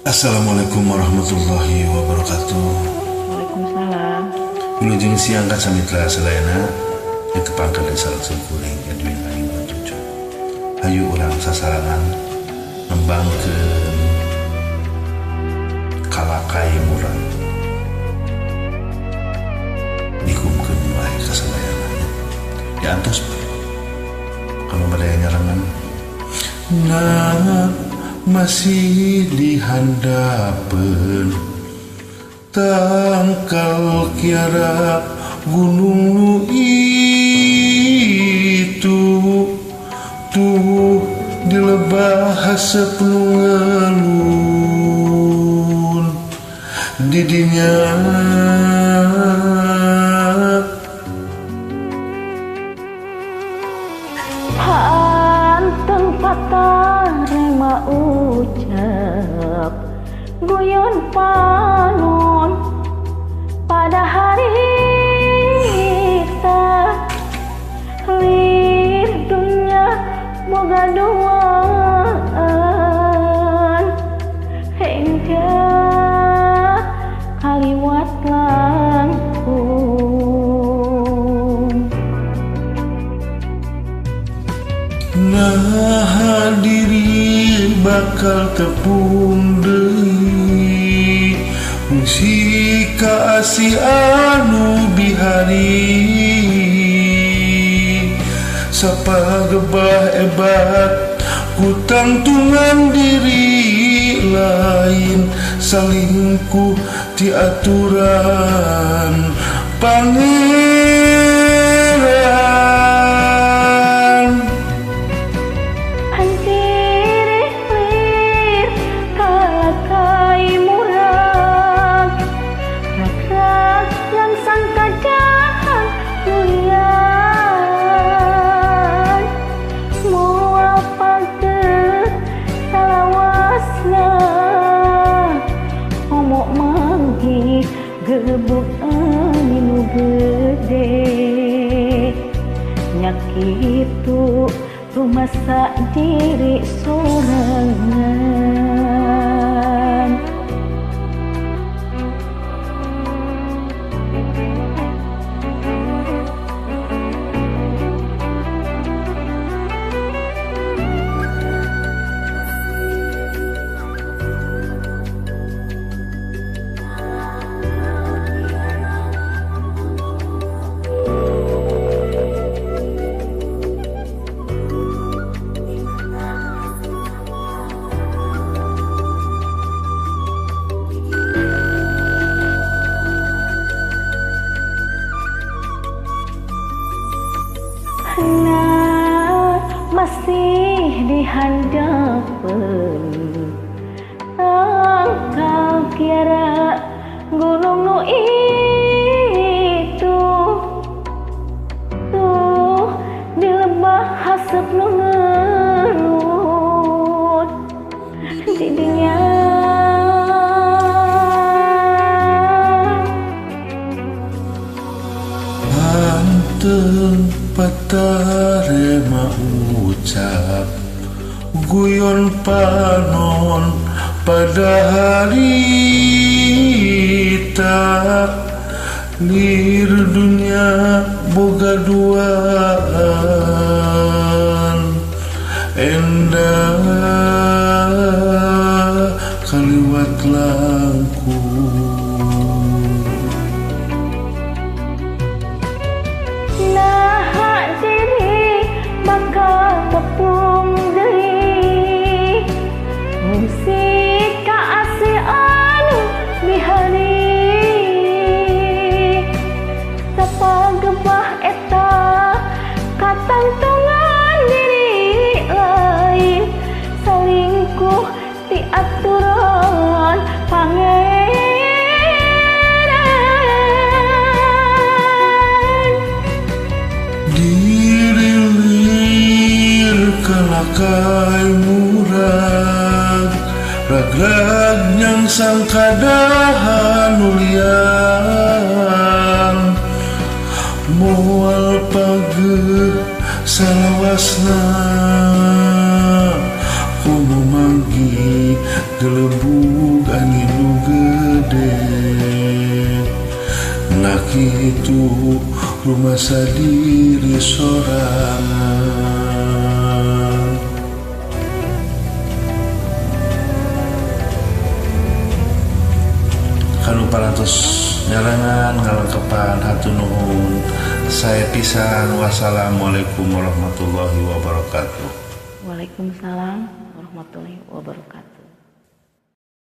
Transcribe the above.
Assalamualaikum warahmatullahi wabarakatuh. Waalaikumsalam. Wilujeng siang kan samitra selayana yang kepangkat dan salah sekuring Edwin Ayu 27. Hayu orang sasarangan ngembang ke kalakai murang dikumkeun wae kasalayana. Ya antos kamu badaya nyarangan. Nah, masih dihandapen tangkal kiara gunung nu itu tuh dilebah hasep nu ngalun didinya Hanteng patah rema ucap guyon panon pada hari kita lir dunia boga duaan hingga kaliwat langkung. Nah diri bakal tepung deui musika asih anu bihari sapagebah ebat kutangtungan diri lain salingkuh ti aturan pangeran. Anjir kalakai murang rak-rak yang sangka jahat mulian moal pageuh salawasna omok manggih gebuk angin nu gede nyakitu rumasa diri sorangan. Nah, masih dihandapen tangkal kiara gunung nu itu tuh dilebah hasep nu ngelut didinya Hanteng patah rema ucap guyon panon pada harita lir dunia boga duaan endah kaliwat langkung. Nah diri bakal tepung deui musika asih anu bihari sapagebah eta katangtungan diri lain salingkuh ti aturan pangeran. Dirilir kalakai murang rag-rag yang sangka dahan ulian moal pageuh salawasna kumu manggi gelembung angin nu gede. Nak itu rumah sendiri sorangan. Kanu parantos nyarangan ngalengkepan hatur nuhun. Saya pisan. Wassalamualaikum warahmatullahi wabarakatuh. Waalaikumsalam warahmatullahi wabarakatuh.